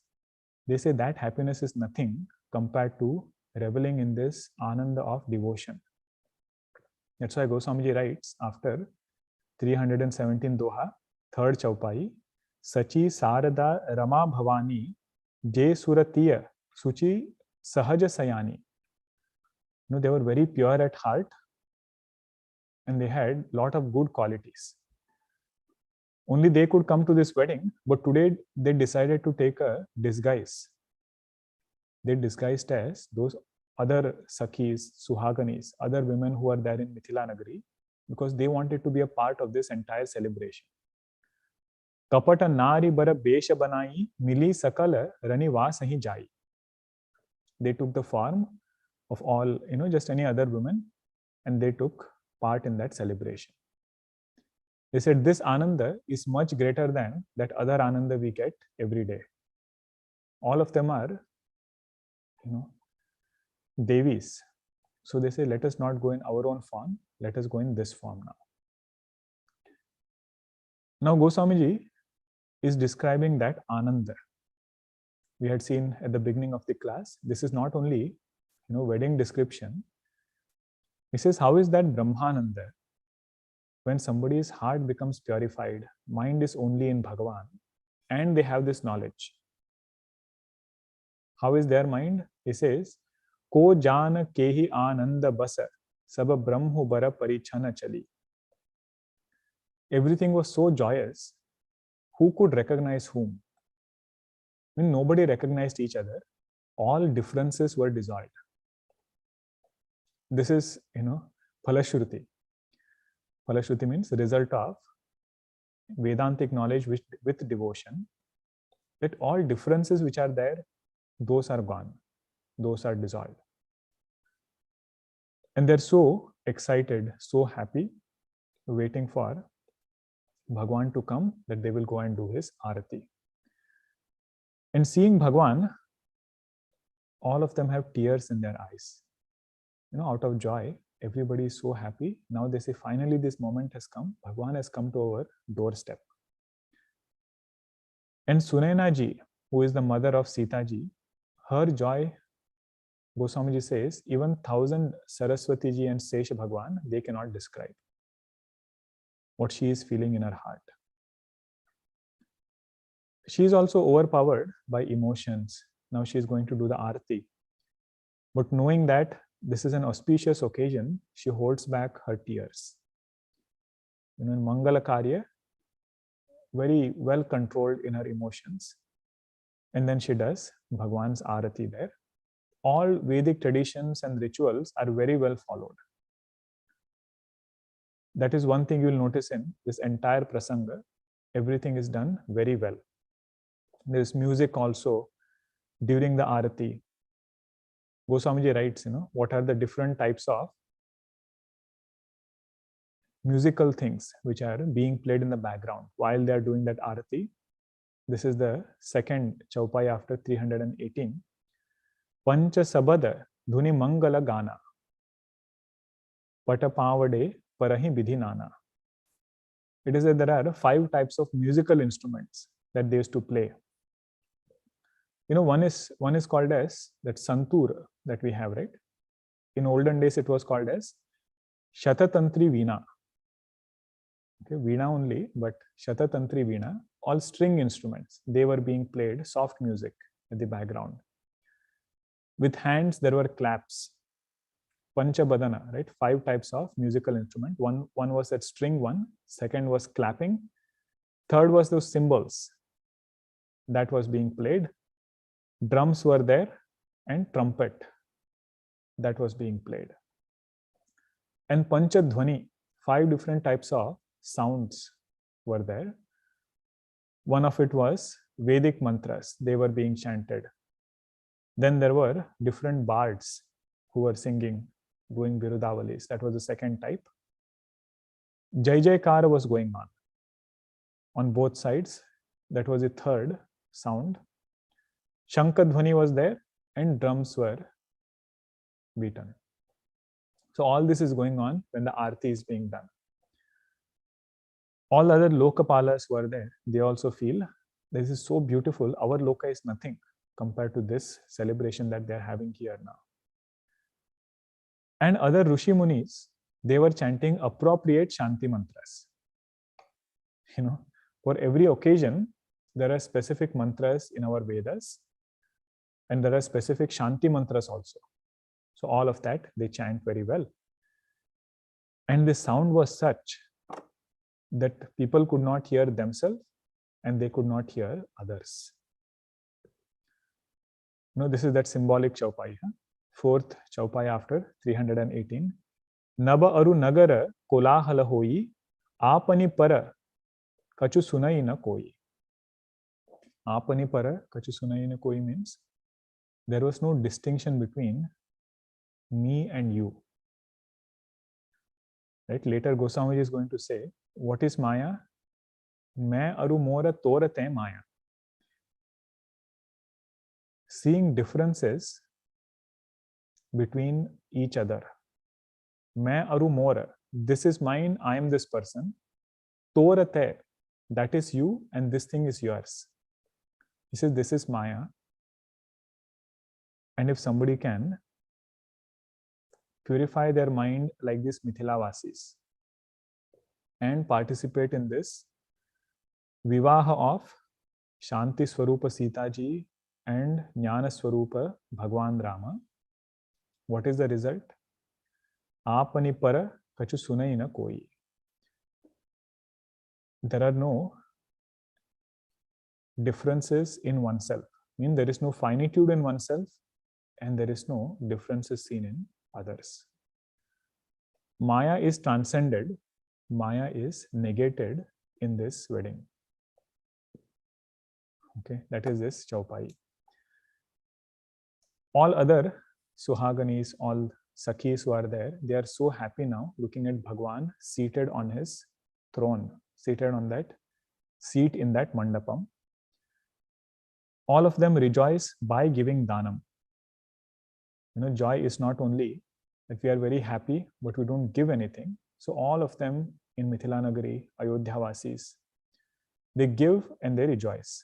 They say that happiness is nothing compared to reveling in this ananda of devotion. That's why Goswamiji writes after 317 Doha, 3rd Chaupai, Sachi Sarada Rama Bhavani Je Suratiya Suchi Sahaja Sayani. They were very pure at heart and they had lot of good qualities. Only they could come to this wedding, but today they decided to take a disguise. They disguised as those other Sakhis, Suhaganis, other women who are there in Mithila Nagari, because they wanted to be a part of this entire celebration. Kapata nari bara besha banai, mili sakala ranivas ahi jai. They took the form of all, just any other women, and they took part in that celebration. They said this Ananda is much greater than that other Ananda we get every day. All of them are, Devis. So they say, let us not go in our own form, let us go in this form now. Now Goswamiji is describing that Ananda. We had seen at the beginning of the class, this is not only, wedding description. He says, how is that Brahmananda? When somebody's heart becomes purified, mind is only in Bhagwan, and they have this knowledge. How is their mind? He says, Ko jana kehi ananda basa, sab brahmu bara parichana chali. Everything was so joyous. Who could recognize whom? When nobody recognized each other, all differences were dissolved. This is, Phalashruti. Phalashruti means the result of Vedantic knowledge with devotion. That all differences which are there, those are gone. Those are dissolved. And they're so excited, so happy, waiting for Bhagwan to come, that they will go and do his arati. And seeing Bhagwan, all of them have tears in their eyes. Out of joy, everybody is so happy. Now they say, finally this moment has come. Bhagwan has come to our doorstep. And Sunaina ji, who is the mother of Sita ji, her joy, Goswamiji says, even 1,000 Saraswati ji and Sesha Bhagwan, they cannot describe what she is feeling in her heart. She is also overpowered by emotions. Now she is going to do the arati. But knowing that this is an auspicious occasion, she holds back her tears. In Mangala Karya, very well controlled in her emotions. And then she does Bhagwan's arati there. All Vedic traditions and rituals are very well followed. That is one thing you will notice in this entire prasanga. Everything is done very well. There is music also during the arati. Goswamiji writes, what are the different types of musical things which are being played in the background while they are doing that arati. This is the second chaupai after 318. Pancha sabada dhuni mangala gana patapavade parahi vidhi nana. It is that there are 5 types of musical instruments that they used to play. One is called as that santur that we have, right? In olden days, it was called as shatatantri veena. Okay, veena only, but shatatantri veena, all string instruments. They were being played, soft music at the background. With hands, there were claps. Panchabadana, right? 5 types of musical instrument. One was that string one. Second was clapping. Third was those cymbals that was being played. Drums were there, and trumpet that was being played. And Panchadhvani, 5 different types of sounds were there. One of it was Vedic mantras, they were being chanted. Then there were different bards who were singing, doing Virudavalis. That was the second type. Jai Jaikara was going on both sides. That was the third sound. Shankadhvani was there, and drums were beaten. So all this is going on when the arati is being done. All other lokapalas were there. They also feel this is so beautiful. Our loka is nothing compared to this celebration that they are having here now. And other Rishi Munis, they were chanting appropriate Shanti mantras. For every occasion, there are specific mantras in our Vedas, and there are specific Shanti mantras also. So all of that they chant very well. And the sound was such that people could not hear themselves and they could not hear others. This is that symbolic chaupai. Fourth chaupai after 318. Naba aru nagara kolahala hoi, apani para kachu sunai na koi. Apani para kachu sunai na koi means there was no distinction between me and you. Right? Later Goswami is going to say, what is Maya? Main aru mora torate Maya. Seeing differences between each other. Main aru mora. This is mine, I am this person. Torate, that is you, and this thing is yours. He says, this is Maya. And if somebody can purify their mind like these Mithilavasis and participate in this Vivaha of Shanti Swarupa Sita Ji and Jnana Swarupa Bhagwan Rama, what is the result? Apani para kachu sunai na koi. There are no differences in oneself. I mean, there is no finitude in oneself and there is no differences seen in others. Maya is transcended, Maya is negated in this wedding. Okay, that is this chaupai. All other Suhaganis, all Sakhis who are there, they are so happy now looking at Bhagwan seated on his throne, seated on that seat in that mandapam. All of them rejoice by giving danam. Joy is not only that we are very happy, but we don't give anything. So all of them in Mithila Nagari, Ayodhya Vasis, they give and they rejoice.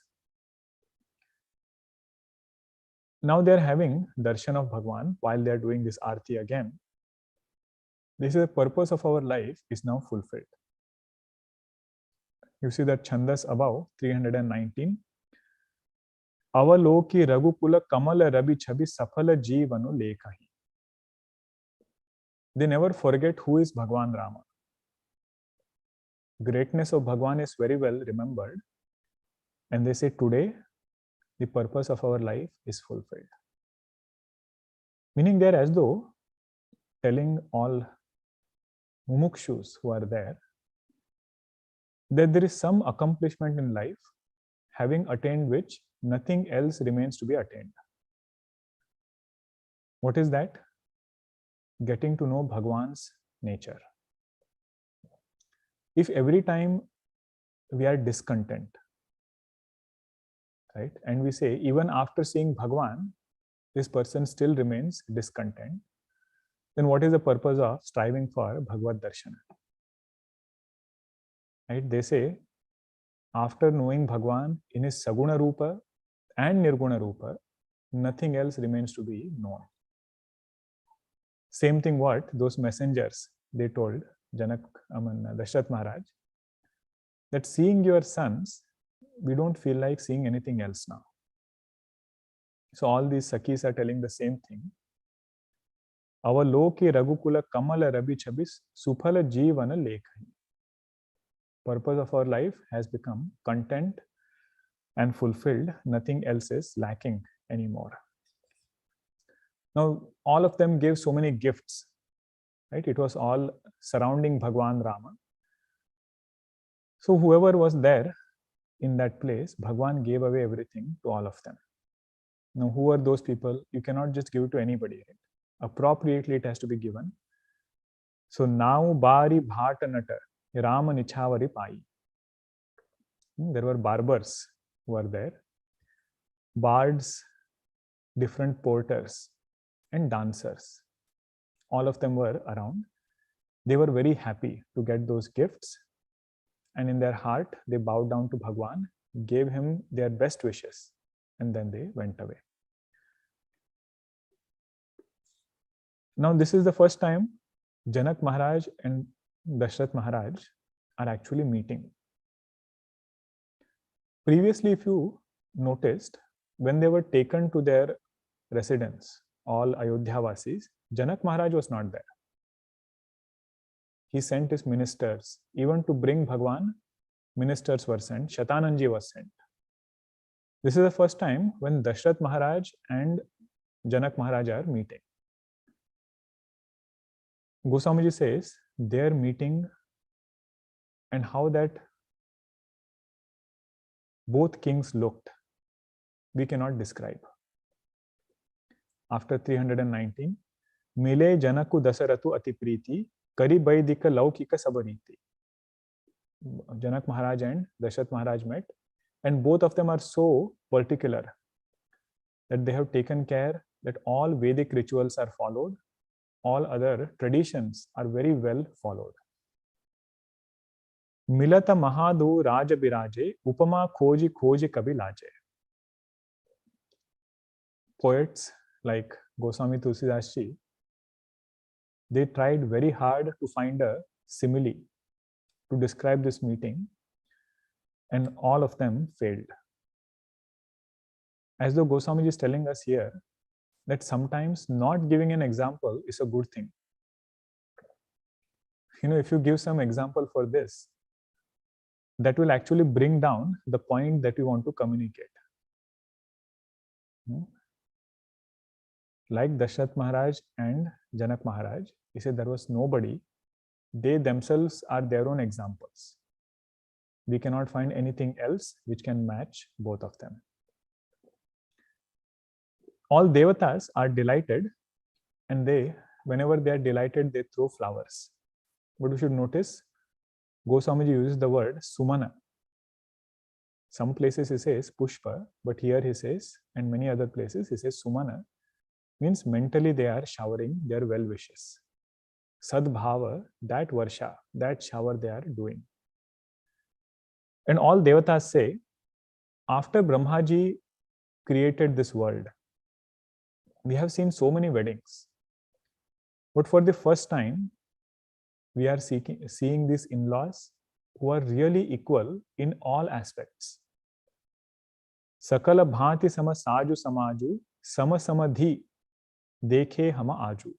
Now they are having darshan of Bhagwan while they are doing this arti again. This is the purpose of our life is now fulfilled. You see that chandas above 319. Avaloki Raghukula Kamala Rabi Chabi Safala Jeevanu Lekhahi. They never forget who is Bhagwan Rama. Greatness of Bhagwan is very well remembered. And they say today, the purpose of our life is fulfilled. Meaning they are as though telling all mumukshus who are there that there is some accomplishment in life having attained which nothing else remains to be attained. What is that? Getting to know Bhagwan's nature. If every time we are discontent, right, and we say even after seeing Bhagwan, this person still remains discontent, then what is the purpose of striving for Bhagavad Darshana? Right? They say, after knowing Bhagwan in his Saguna Rupa and Nirguna Rupa, nothing else remains to be known. Same thing what those messengers, they told Janak, Dashad Maharaj, that seeing your sons, we don't feel like seeing anything else now. So all these Sakhis are telling the same thing. Avaloki Raghukula Kamala Rabi Chabis Suphala Jeevana Lekhahi. Purpose of our life has become content and fulfilled. Nothing else is lacking anymore. Now, all of them gave so many gifts, right? It was all surrounding Bhagwan Rama. So whoever was there in that place, Bhagwan gave away everything to all of them. Now, who are those people? You cannot just give it to anybody, right? Appropriately, it has to be given. So now, Bari Bhatanata, Rama Nichavari Pai. There were barbers who were there, bards, different porters, and dancers. All of them were around. They were very happy to get those gifts. And in their heart, they bowed down to Bhagwan, gave him their best wishes, and then they went away. Now, this is the first time Janak Maharaj and Dashad Maharaj are actually meeting. Previously, if you noticed, when they were taken to their residence, all Ayodhya Vasis, Janak Maharaj was not there. He sent his ministers. Even to bring Bhagwan, ministers were sent. Shatananji was sent. This is the first time when Dashad Maharaj and Janak Maharaj are meeting. Goswamiji says their meeting and how that both kings looked, we cannot describe. After 319, Mile Janaku Dasaratu Ati Priti, Kari Baidika Laukika Sabariti. Janak Maharaj and Dashad Maharaj met, and both of them are so particular that they have taken care that all Vedic rituals are followed, all other traditions are very well followed. Milata Mahadu Raja Biraje, Upama Khoji Khoji Kabilaje. Poets like Goswami Tulsidas Ji, they tried very hard to find a simile to describe this meeting, and all of them failed. As though Goswamiji is telling us here that sometimes not giving an example is a good thing. If you give some example for this, that will actually bring down the point that you want to communicate. Like Dashrath Maharaj and Janak Maharaj, he said there was nobody. They themselves are their own examples. We cannot find anything else which can match both of them. All devatas are delighted, and whenever they are delighted, they throw flowers. But you should notice, Goswamiji uses the word sumana. Some places he says pushpa, but here he says, and many other places he says sumana, means mentally they are showering their well wishes. Sadbhava, that varsha, that shower they are doing. And all devatas say, after Brahmaji created this world, we have seen so many weddings. But for the first time, we are seeing these in-laws who are really equal in all aspects. Sakala bhati sama saju samaju, sama samadhi dekhe hama aju.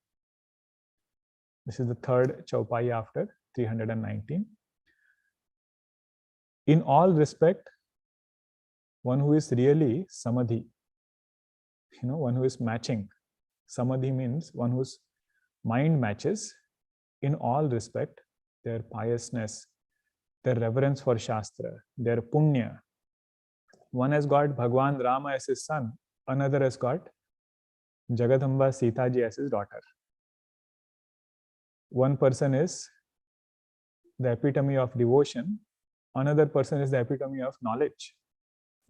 This is the third chaupai after 319. In all respect, one who is really samadhi, one who is matching. Samadhi means one whose mind matches in all respect, their piousness, their reverence for Shastra, their punya. One has got Bhagwan Rama as his son, another has got Jagadamba Sita ji as his daughter. One person is the epitome of devotion, another person is the epitome of knowledge.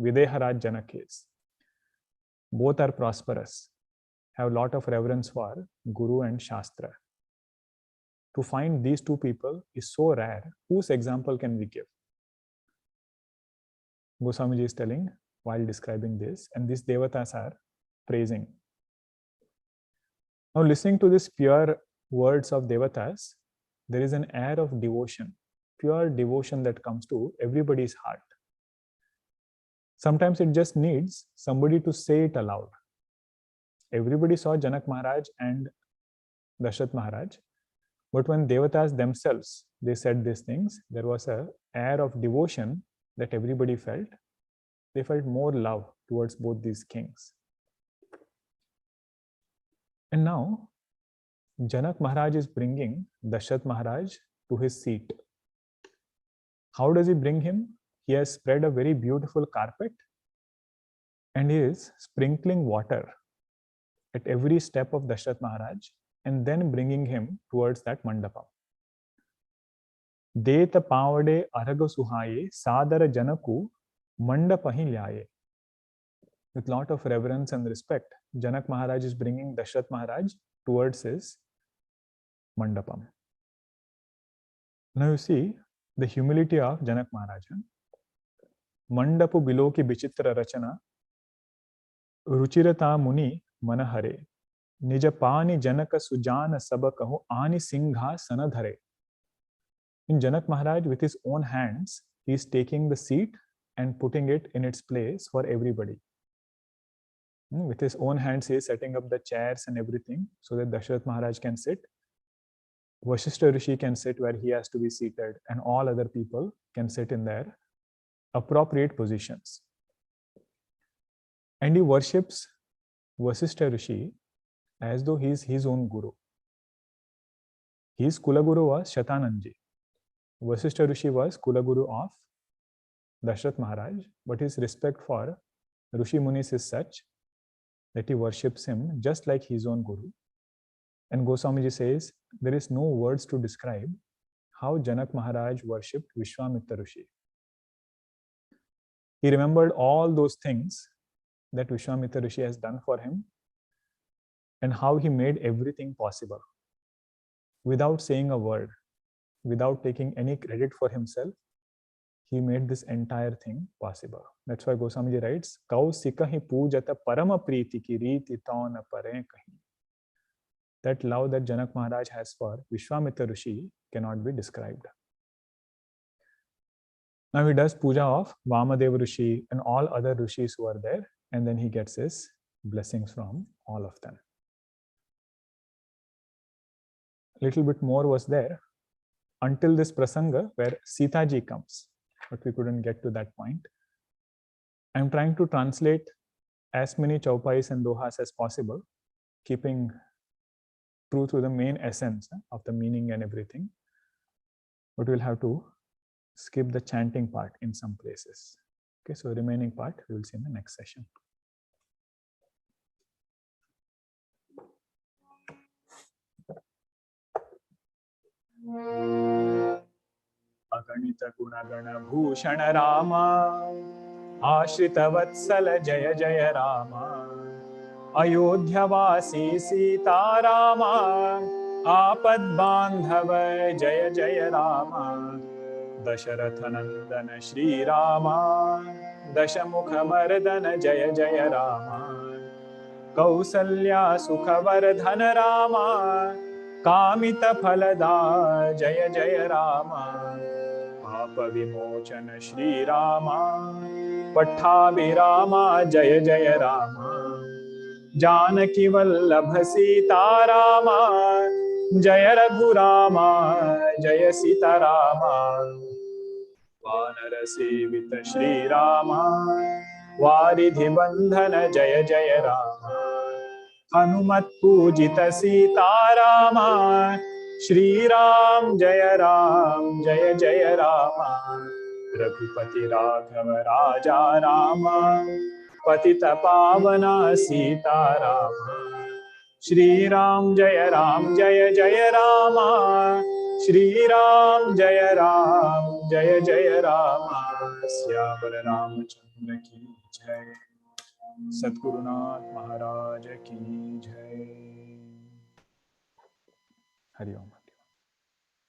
Videharaj Janak is. Both are prosperous, have a lot of reverence for Guru and Shastra. To find these two people is so rare. Whose example can we give? Goswamiji is telling while describing this, and these devatas are praising. Now, listening to these pure words of devatas, there is an air of devotion, pure devotion that comes to everybody's heart. Sometimes it just needs somebody to say it aloud. Everybody saw Janak Maharaj and Dashrath Maharaj, but when devatas themselves, they said these things, there was an air of devotion that everybody felt. They felt more love towards both these kings. And now, Janak Maharaj is bringing Dashrath Maharaj to his seat. How does he bring him? He has spread a very beautiful carpet and he is sprinkling water at every step of Dashrath Maharaj and then bringing him towards that mandapa. Deta pavade araga suhaye sadara janaku mandapahi lyaye. With lot of reverence and respect, Janak Maharaj is bringing Dashrath Maharaj towards his mandapam. Now you see the humility of Janak Maharaj. Mandapu biloki bichitra rachana ruchirata muni manahare nijapani janaka sujana sabakahu ani singha sanadhare. In Janak Maharaj, with his own hands, he is taking the seat and putting it in its place for everybody. With his own hands, he is setting up the chairs and everything so that Dashad Maharaj can sit. Vashishta Rishi can sit where he has to be seated, and all other people can sit in their appropriate positions. And he worships Vashishta Rishi as though he is his own guru. His Kulaguru was Shatananji. Vashishta Rishi was Kulaguru of Dashrath Maharaj, but his respect for Rishi Munis is such that he worships him just like his own guru. And Goswamiji says, there is no words to describe how Janak Maharaj worshipped Vishwamitra Rishi. He remembered all those things that Vishwamitra Rishi has done for him and how he made everything possible. Without saying a word, without taking any credit for himself, he made this entire thing possible. That's why Goswamiji writes, Kausikahi pujata parama priti ki riti tauna pare kahi. That love that Janak Maharaj has for Vishwamitra Rishi cannot be described. Now he does puja of Vamadeva Rishi and all other Rishis who are there, and then he gets his blessings from all of them. A little bit more was there until this prasanga where Sita ji comes, but we couldn't get to that point. I'm trying to translate as many chaupais and dohas as possible, keeping true to the main essence of the meaning and everything. But we'll have to skip the chanting part in some places. Okay, so the remaining part we will see in the next session. Aganita Gunagana Bhushan Rama, Ashrita Vatsala Jaya Jaya Rama, Ayodhyavasi Sita Rama, Apad Bandhava Jaya Jaya Rama, Dasharatha Nandana Shri Rama, Dashamukha Mardana Jaya Jaya Rama, Kausalya Sukhavardhana Rama, Kamita Phalada Jaya Jaya Rama, Papa Vimochana Shri Rama, Pattabhi Rama Jaya Jaya Rama, Janaki Vallabha Sita Rama, Jaya Raghu Rama, Jaya Sita Rama, Vanara Sevita Shri Rama, Varidhi Bandhana Jaya Jaya Rama, Hanumat Pujita Sita Rama, Shri Ram Jaya Ram, Jaya Jaya Rama, Raghupati Raghava Raja Rama, Patita Pavana Sita Rama, Shri Ram Jaya Jaya Rama, Shri Ram Jaya Jaya Rama, Syamara Ramachandra ki jai, Satgurunath Maharaj ki jai. Hari Om.